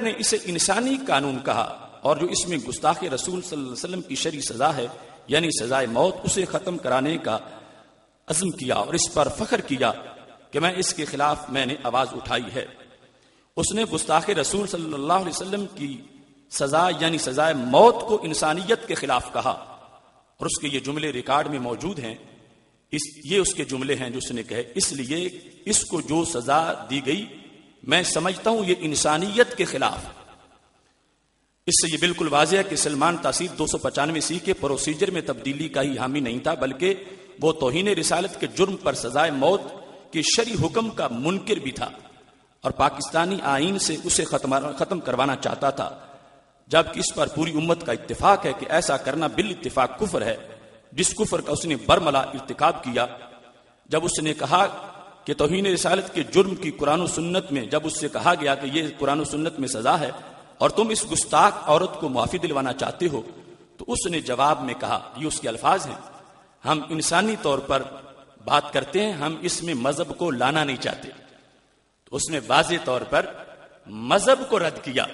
نے اسے انسانی قانون کہا اور جو اس میں گستاخ رسول صلی اللہ علیہ وسلم کی شرعی سزا ہے یعنی سزائے موت، اسے ختم کرانے کا عزم کیا اور اس پر فخر کیا کہ میں اس کے خلاف میں نے آواز اٹھائی ہے۔ اس نے گستاخ رسول صلی اللہ علیہ وسلم کی سزا یعنی سزائے موت کو انسانیت کے خلاف کہا، اور اس کے یہ جملے ریکارڈ میں موجود ہیں۔ یہ اس کے جملے ہیں جو اس نے کہے، اس لیے اس کو جو سزا دی گئی میں سمجھتا ہوں یہ انسانیت کے خلاف۔ اس سے یہ بالکل واضح ہے کہ سلمان تاثیر 295 کے پروسیجر میں تبدیلی کا ہی حامی نہیں تھا، بلکہ وہ توہین رسالت کے جرم پر سزائے موت کے شرعی حکم کا منکر بھی تھا اور پاکستانی آئین سے اسے ختم کروانا چاہتا تھا، جبکہ اس پر پوری امت کا اتفاق ہے کہ ایسا کرنا بالاتفاق کفر ہے، جس کفر کا اس نے برملا ارتکاب کیا۔ جب اس نے کہا کہ توہین رسالت کے جرم کی قرآن و سنت میں، جب اس سے کہا گیا کہ یہ قرآن و سنت میں سزا ہے اور تم اس گستاخ عورت کو معافی دلوانا چاہتے ہو، تو اس نے جواب میں کہا، یہ اس کے الفاظ ہیں، ہم انسانی طور پر بات کرتے ہیں، ہم اس میں مذہب کو لانا نہیں چاہتے۔ تو اس نے واضح طور پر مذہب کو رد کیا۔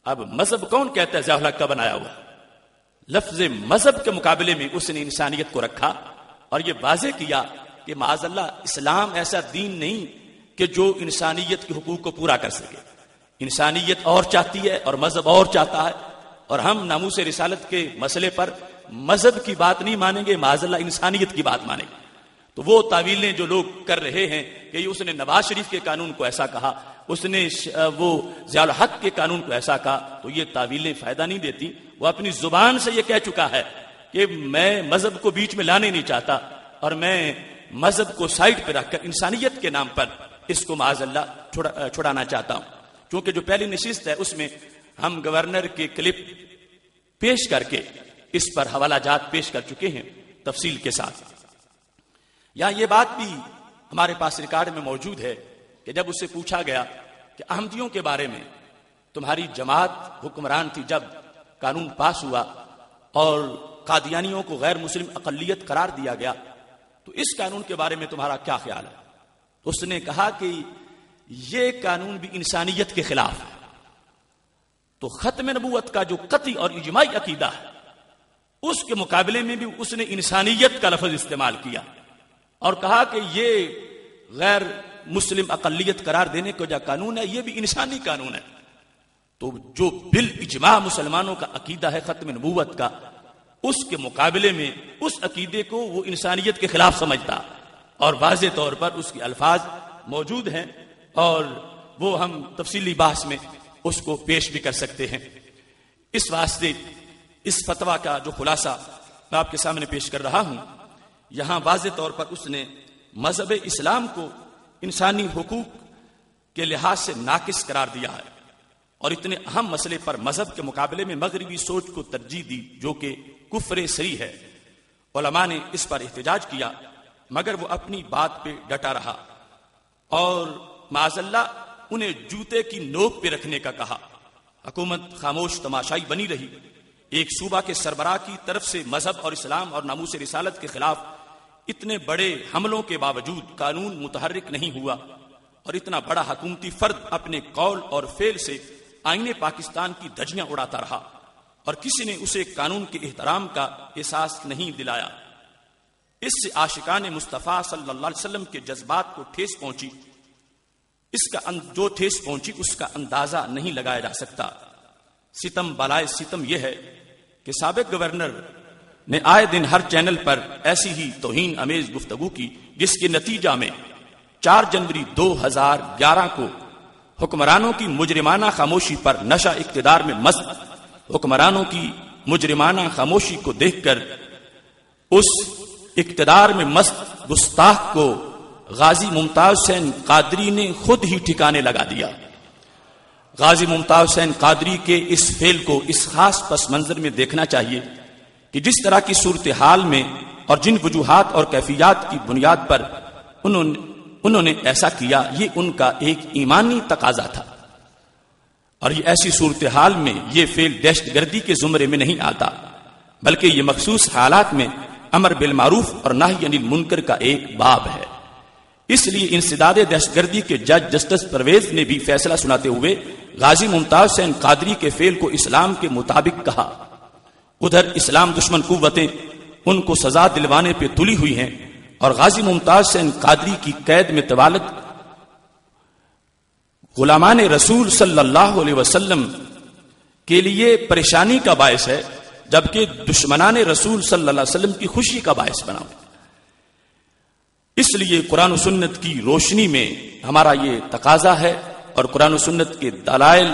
اب مذہب کون کہتا ہے؟ ضیاء الحق کا بنایا ہوا لفظ مذہب کے مقابلے میں اس نے انسانیت کو رکھا اور یہ واضح کیا کہ معاذ اللہ اسلام ایسا دین نہیں کہ جو انسانیت کے حقوق کو پورا کر سکے۔ انسانیت اور چاہتی ہے اور مذہب اور چاہتا ہے، اور ہم ناموس رسالت کے مسئلے پر مذہب کی بات نہیں مانیں گے، معاذ اللہ انسانیت کی بات مانیں گے۔ تو وہ تعویلیں جو لوگ کر رہے ہیں کہ اس نے نواز شریف کے قانون کو ایسا کہا، اس نے وہ ضیاء الحق کے قانون کو ایسا کہا، تو یہ تعویلیں فائدہ نہیں دیتی۔ وہ اپنی زبان سے یہ کہہ چکا ہے کہ میں مذہب کو بیچ میں لانے نہیں چاہتا اور میں مذہب کو سائڈ پہ رکھ کر انسانیت کے نام پر اس کو معاذ اللہ چھڑانا چاہتا ہوں۔ کیونکہ جو پہلی نشست ہے اس میں ہم گورنر کے کلپ پیش کر کے اس پر حوالہ جات پیش کر چکے ہیں تفصیل کے ساتھ۔ یا یہ بات بھی ہمارے پاس ریکارڈ میں موجود ہے کہ جب اس سے پوچھا گیا کہ احمدیوں کے بارے میں تمہاری جماعت حکمران تھی جب قانون پاس ہوا اور قادیانیوں کو غیر مسلم اقلیت قرار دیا گیا، تو اس قانون کے بارے میں تمہارا کیا خیال ہے؟ تو اس نے کہا کہ یہ قانون بھی انسانیت کے خلاف ہے۔ تو ختم نبوت کا جو قطعی اور اجماعی عقیدہ ہے اس کے مقابلے میں بھی اس نے انسانیت کا لفظ استعمال کیا اور کہا کہ یہ غیر مسلم اقلیت قرار دینے کا جو قانون ہے یہ بھی انسانی قانون ہے۔ تو جو بالاجماع مسلمانوں کا عقیدہ ہے ختم نبوت کا، اس کے مقابلے میں اس عقیدے کو وہ انسانیت کے خلاف سمجھتا، اور واضح طور پر اس کے الفاظ موجود ہیں اور وہ ہم تفصیلی بحث میں اس کو پیش بھی کر سکتے ہیں۔ اس واسطے اس فتویٰ کا جو خلاصہ میں آپ کے سامنے پیش کر رہا ہوں، یہاں واضح طور پر اس نے مذہب اسلام کو انسانی حقوق کے لحاظ سے ناقص قرار دیا ہے اور اتنے اہم مسئلے پر مذہب کے مقابلے میں مغربی سوچ کو ترجیح دی جو کہ کفر صریح ہے۔ علماء نے اس پر احتجاج کیا مگر وہ اپنی بات پہ ڈٹا رہا اور معاذ اللہ انہیں جوتے کی نوک پہ رکھنے کا کہا۔ حکومت خاموش تماشائی بنی رہی۔ ایک صوبہ کے سربراہ کی طرف سے مذہب اور اسلام اور ناموس رسالت کے خلاف اتنے بڑے حملوں کے باوجود قانون متحرک نہیں ہوا اور اتنا بڑا حکومتی فرد اپنے قول اور فعل سے آئین پاکستان کی دھجیاں اڑاتا رہا اور کسی نے اسے قانون کے احترام کا احساس نہیں دلایا۔ اس سے عاشقان مصطفیٰ صلی اللہ علیہ وسلم کے جذبات کو ٹھیس پہنچی۔ اس کا جو ٹھیس پہنچی اس کا اندازہ نہیں لگایا جا سکتا۔ ستم بالائے ستم یہ ہے کہ سابق گورنر نے آئے دن ہر چینل پر ایسی ہی توہین امیز گفتگو کی جس کے نتیجہ میں 4 جنوری 2011 کو حکمرانوں کی مجرمانہ خاموشی پر نشہ اقتدار میں مست حکمرانوں کی مجرمانہ خاموشی کو دیکھ کر اس اقتدار میں مست گستاخ کو غازی ممتاز حسین قادری نے خود ہی ٹھکانے لگا دیا۔ غازی ممتاز حسین قادری کے اس فعل کو اس خاص پس منظر میں دیکھنا چاہیے کہ جس طرح کی صورتحال میں اور جن وجوہات اور کیفیات کی بنیاد پر انہوں نے ایسا کیا، یہ ان کا ایک ایمانی تقاضا تھا، اور یہ ایسی صورتحال میں یہ فعل دہشت گردی کے زمرے میں نہیں آتا بلکہ یہ مخصوص حالات میں امر بالمعروف اور نہی عن المنکر کا ایک باب ہے۔ اس لیے انسداد دہشت گردی کے جج جسٹس پرویز نے بھی فیصلہ سناتے ہوئے غازی ممتاز حسین قادری کے فعل کو اسلام کے مطابق کہا. ادھر اسلام دشمن قوتیں ان کو سزا دلوانے پہ تلی ہوئی ہیں اور غازی ممتاز حسین قادری کی قید میں طوالت غلامان رسول صلی اللہ علیہ وسلم کے لیے پریشانی کا باعث ہے، جبکہ دشمنان رسول صلی اللہ علیہ وسلم کی خوشی کا باعث بنا. اس لیے قرآن و سنت کی روشنی میں ہمارا یہ تقاضا ہے اور قرآن و سنت کے دلائل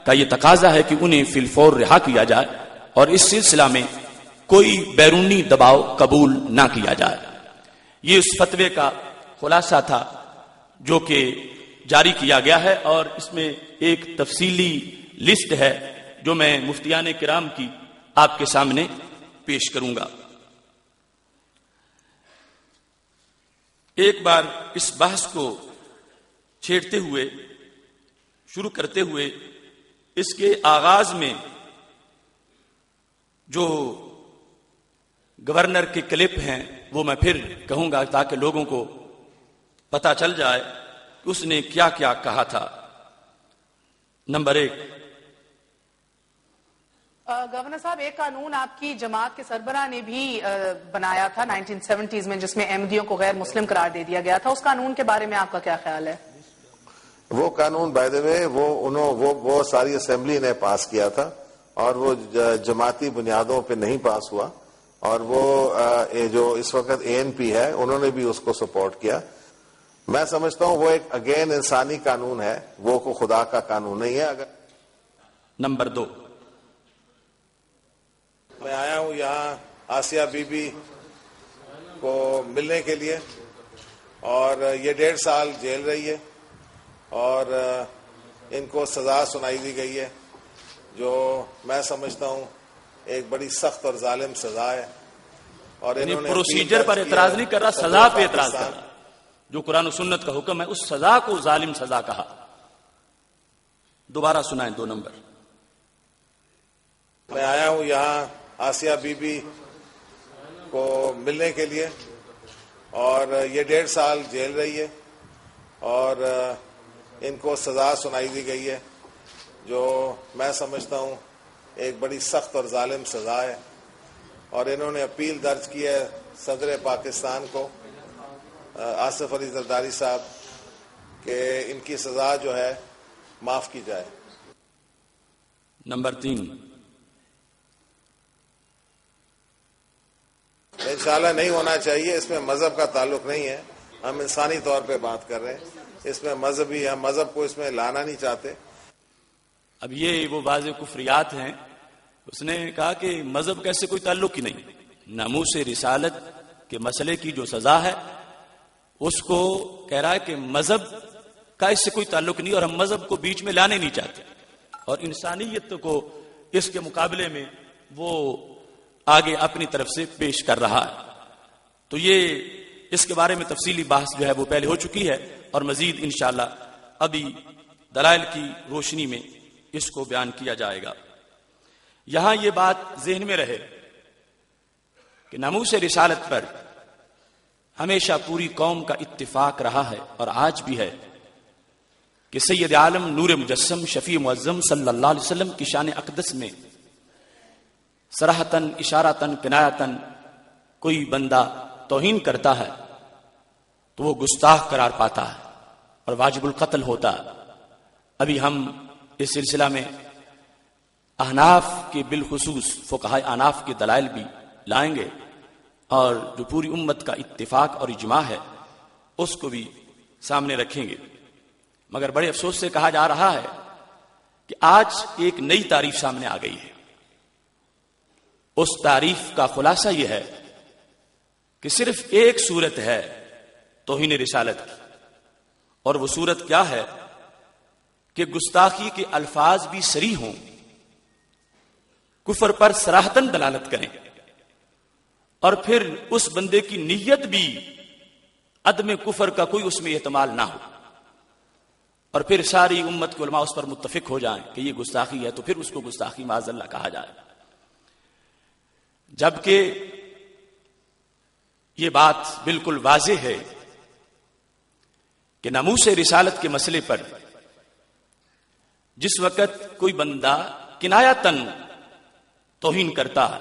کا یہ تقاضا ہے کہ انہیں فی الفور رہا کیا جائے اور اس سلسلہ میں کوئی بیرونی دباؤ قبول نہ کیا جائے. یہ اس فتوے کا خلاصہ تھا جو کہ جاری کیا گیا ہے، اور اس میں ایک تفصیلی لسٹ ہے جو میں مفتیان کرام کی آپ کے سامنے پیش کروں گا. ایک بار اس بحث کو چھیڑتے ہوئے، شروع کرتے ہوئے، اس کے آغاز میں جو گورنر کے کلپ ہیں وہ میں پھر کہوں گا تاکہ لوگوں کو پتہ چل جائے کہ اس نے کیا کیا کہا تھا. نمبر 1، گورنر صاحب، ایک قانون آپ کی جماعت کے سربراہ نے بھی بنایا تھا 1970s میں، جس میں احمدیوں کو غیر مسلم قرار دے دیا گیا تھا. اس قانون کے بارے میں آپ کا کیا خیال ہے؟ وہ قانون بائی دی وے وہ ساری اسمبلی نے پاس کیا تھا اور وہ جماعتی بنیادوں پہ نہیں پاس ہوا، اور وہ جو اس وقت ANP ہے انہوں نے بھی اس کو سپورٹ کیا. میں سمجھتا ہوں وہ ایک اگین انسانی قانون ہے، وہ کو خدا کا قانون نہیں ہے. اگر نمبر 2، میں آیا ہوں یہاں آسیہ بی بی کو ملنے کے لیے، اور یہ 1.5 سال جیل رہی ہے اور ان کو سزا سنائی دی گئی ہے جو میں سمجھتا ہوں ایک بڑی سخت اور ظالم سزا ہے. اور انہوں نے پروسیجر پر اعتراض نہیں کر رہا، سزا پہ اعتراض کر رہا. جو قرآن و سنت کا حکم ہے اس سزا کو ظالم سزا کہا. دوبارہ سنائیں 2 نمبر. میں آیا ہوں یہاں آسیہ بی بی کو ملنے کے لیے، اور یہ 1.5 سال جیل رہی ہے اور ان کو سزا سنائی دی گئی ہے جو میں سمجھتا ہوں ایک بڑی سخت اور ظالم سزا ہے. اور انہوں نے اپیل درج کی ہے صدر پاکستان کو، آصف علی زرداری صاحب، کہ ان کی سزا جو ہے معاف کی جائے. نمبر 3، انشاءاللہ نہیں ہونا چاہیے. اس میں مذہب کا تعلق نہیں ہے، ہم انسانی طور پہ بات کر رہے ہیں. اس میں مذہبی، ہم مذہب کو اس میں لانا نہیں چاہتے. اب یہ وہ واضح کفریات ہیں. اس نے کہا کہ مذہب کا اس سے کوئی تعلق ہی نہیں. ناموس رسالت کے مسئلے کی جو سزا ہے اس کو کہہ رہا ہے کہ مذہب کا اس سے کوئی تعلق نہیں، اور ہم مذہب کو بیچ میں لانے نہیں چاہتے، اور انسانیت کو اس کے مقابلے میں وہ آگے اپنی طرف سے پیش کر رہا ہے. تو یہ اس کے بارے میں تفصیلی بحث جو ہے وہ پہلے ہو چکی ہے، اور مزید انشاءاللہ ابھی دلائل کی روشنی میں اس کو بیان کیا جائے گا. یہاں یہ بات ذہن میں رہے کہ ناموس رسالت پر ہمیشہ پوری قوم کا اتفاق رہا ہے اور آج بھی ہے کہ سید عالم نور مجسم شفیع معظم صلی اللہ علیہ وسلم کی شان اقدس میں صراحتاً اشارتاً کنایتاً کوئی بندہ توہین کرتا ہے تو وہ گستاخ قرار پاتا ہے اور واجب القتل ہوتا ہے. ابھی ہم اس سلسلہ میں احناف کے بالخصوص فقہائے احناف کے دلائل بھی لائیں گے، اور جو پوری امت کا اتفاق اور اجماع ہے اس کو بھی سامنے رکھیں گے. مگر بڑے افسوس سے کہا جا رہا ہے کہ آج ایک نئی تعریف سامنے آ گئی ہے. اس تعریف کا خلاصہ یہ ہے کہ صرف ایک صورت ہے توہین رسالت کی، اور وہ صورت کیا ہے کہ گستاخی کے الفاظ بھی صریح ہوں، کفر پر صراحتاً دلالت کریں، اور پھر اس بندے کی نیت بھی عدم کفر کا کوئی اس میں احتمال نہ ہو، اور پھر ساری امت کے علماء اس پر متفق ہو جائیں کہ یہ گستاخی ہے، تو پھر اس کو گستاخی معاذ اللہ کہا جائے. جبکہ یہ بات بالکل واضح ہے کہ ناموس رسالت کے مسئلے پر جس وقت کوئی بندہ کنایتاً توہین کرتا ہے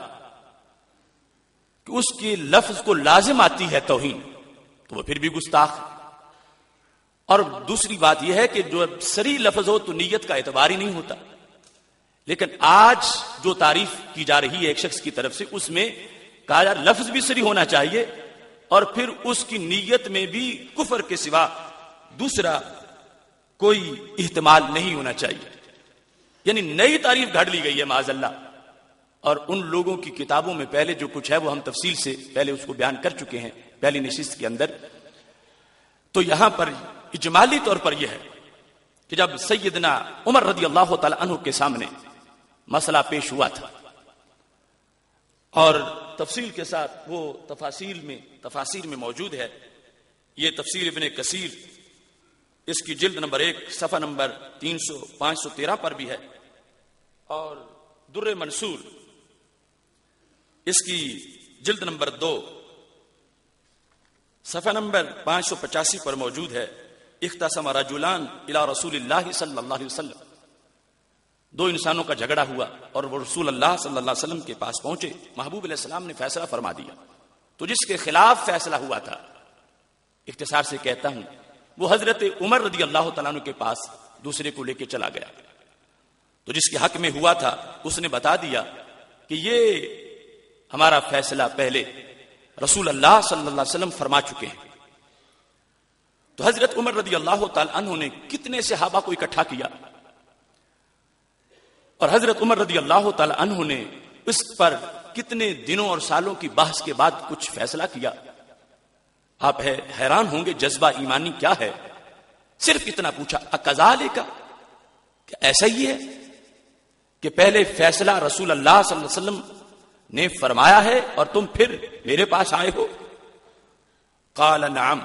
کہ اس کے لفظ کو لازم آتی ہے توہین، تو وہ پھر بھی گستاخ. اور دوسری بات یہ ہے کہ جو صریح لفظ ہو تو نیت کا اعتبار ہی نہیں ہوتا. لیکن آج جو تعریف کی جا رہی ہے ایک شخص کی طرف سے، اس میں کہا جا لفظ بھی صریح ہونا چاہیے اور پھر اس کی نیت میں بھی کفر کے سوا دوسرا کوئی احتمال نہیں ہونا چاہیے. یعنی نئی تعریف گھڑ لی گئی ہے معاذ اللہ. اور ان لوگوں کی کتابوں میں پہلے جو کچھ ہے وہ ہم تفصیل سے پہلے اس کو بیان کر چکے ہیں پہلی نشست کے اندر. تو یہاں پر اجمالی طور پر یہ ہے کہ جب سیدنا عمر رضی اللہ تعالی عنہ کے سامنے مسئلہ پیش ہوا تھا اور تفصیل کے ساتھ وہ تفاسیر میں موجود ہے. یہ تفسیر ابن کثیر اس کی جلد نمبر 1 صفحہ نمبر 513 پر بھی ہے، اور در منصور اس کی جلد نمبر 2 صفحہ نمبر 585 پر موجود ہے. اختصم رجلان الى رسول اللہ صلی اللہ علیہ وسلم، دو انسانوں کا جھگڑا ہوا اور وہ رسول اللہ صلی اللہ علیہ وسلم کے پاس پہنچے. محبوب علیہ السلام نے فیصلہ فرما دیا. تو جس کے خلاف فیصلہ ہوا تھا، اختصار سے کہتا ہوں، وہ حضرت عمر رضی اللہ تعالیٰ عنہ کے پاس دوسرے کو لے کے چلا گیا. تو جس کے حق میں ہوا تھا اس نے بتا دیا کہ یہ ہمارا فیصلہ پہلے رسول اللہ صلی اللہ علیہ وسلم فرما چکے ہیں. تو حضرت عمر رضی اللہ تعالی عنہ نے کتنے صحابہ کو اکٹھا کیا اور حضرت عمر رضی اللہ تعالی عنہ نے اس پر کتنے دنوں اور سالوں کی بحث کے بعد کچھ فیصلہ کیا. آپ حیران ہوں گے جذبہ ایمانی کیا ہے. صرف اتنا پوچھا، اکذالک، کہ ایسا ہی ہے کہ پہلے فیصلہ رسول اللہ صلی اللہ علیہ وسلم نے فرمایا ہے اور تم پھر میرے پاس آئے ہو؟ قال نعم.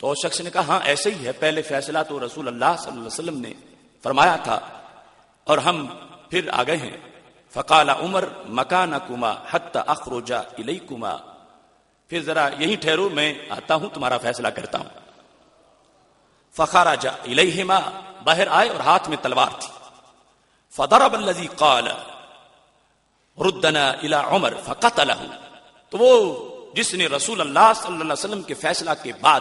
تو شخص نے کہا ہاں ایسا ہی ہے، پہلے فیصلہ تو رسول اللہ صلی اللہ علیہ وسلم نے فرمایا تھا اور ہم پھر آ گئے ہیں. فقال عمر مکانکما حتی اخرج الیکما، پھر ذرا یہیں ٹھہرو، میں آتا ہوں تمہارا فیصلہ کرتا ہوں. فخرج الیہما، باہر آئے اور ہاتھ میں تلوار تھی. فضرب الذی قال ردنا الی عمر فقتلہ، تو وہ جس نے رسول اللہ صلی اللہ علیہ وسلم کے فیصلہ کے بعد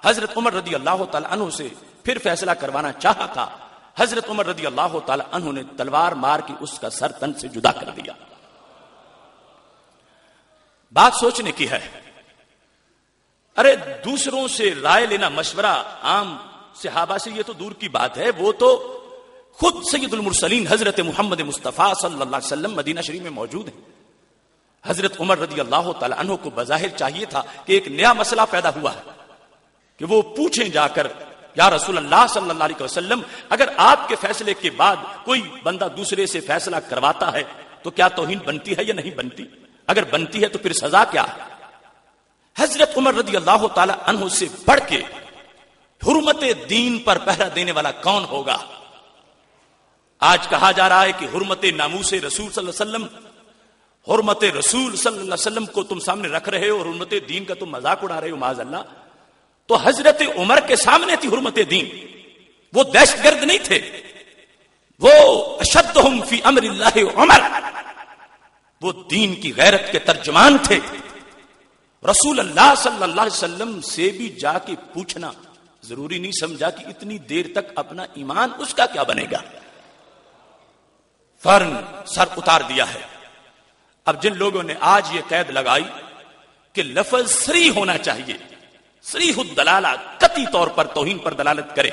حضرت عمر رضی اللہ تعالی عنہ سے پھر فیصلہ کروانا چاہا تھا، حضرت عمر رضی اللہ تعالی عنہ نے تلوار مار کے اس کا سر تن سے جدا کر دیا. بات سوچنے کی ہے. ارے دوسروں سے رائے لینا، مشورہ عام صحابہ سے یہ تو دور کی بات ہے، وہ تو خود سید المرسلین حضرت محمد مصطفیٰ صلی اللہ علیہ وسلم مدینہ شریف میں موجود ہیں. حضرت عمر رضی اللہ تعالی عنہ کو بظاہر چاہیے تھا کہ ایک نیا مسئلہ پیدا ہوا ہے کہ وہ پوچھیں جا کر، یا رسول اللہ صلی اللہ علیہ وسلم، اگر آپ کے فیصلے کے بعد کوئی بندہ دوسرے سے فیصلہ کرواتا ہے تو کیا توہین بنتی ہے یا نہیں بنتی؟ اگر بنتی ہے تو پھر سزا کیا ہے؟ حضرت عمر رضی اللہ تعالی عنہ سے بڑھ کے حرمت دین پر پہرا دینے والا کون ہوگا؟ آج کہا جا رہا ہے کہ حرمت ناموس رسول صلی اللہ علیہ وسلم، حرمت رسول صلی اللہ علیہ وسلم کو تم سامنے رکھ رہے ہو اور حرمت دین کا تم مذاق اڑا رہے ہو معاذ اللہ. تو حضرت عمر کے سامنے تھی حرمت دین. وہ دہشت گرد نہیں تھے، وہ اشدہم فی امر اللہ عمر، وہ دین کی غیرت کے ترجمان تھے. رسول اللہ صلی اللہ علیہ وسلم سے بھی جا کے پوچھنا ضروری نہیں سمجھا کہ اتنی دیر تک اپنا ایمان اس کا کیا بنے گا. فوراً سر اتار دیا ہے. اب جن لوگوں نے آج یہ قید لگائی کہ لفظ صریح ہونا چاہیے، صریح الدلالہ، قطعی طور پر توہین پر دلالت کرے،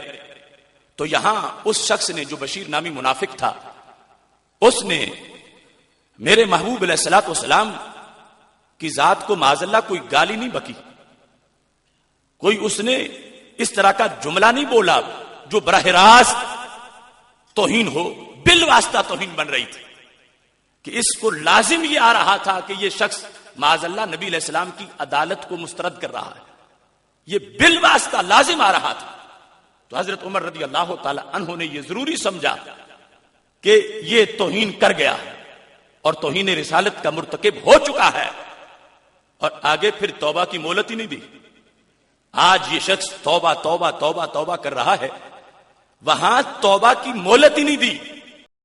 تو یہاں اس شخص نے جو بشیر نامی منافق تھا، اس نے میرے محبوب علیہ الصلوۃ والسلام کی ذات کو معاذ اللہ کوئی گالی نہیں بکی، کوئی اس نے اس طرح کا جملہ نہیں بولا جو براہ راست توہین ہو، بالواسطہ توہین بن رہی تھی کہ اس کو لازم یہ آ رہا تھا کہ یہ شخص معاذ اللہ نبی علیہ السلام کی عدالت کو مسترد کر رہا ہے، یہ بالواسطہ لازم آ رہا تھا. تو حضرت عمر رضی اللہ تعالی عنہ نے یہ ضروری سمجھا کہ یہ توہین کر گیا اور توہین رسالت کا مرتکب ہو چکا ہے، اور آگے پھر توبہ کی مہلت ہی نہیں دی. آج یہ شخص توبہ توبہ توبہ توبہ کر رہا ہے، وہاں توبہ کی مہلت ہی نہیں دی،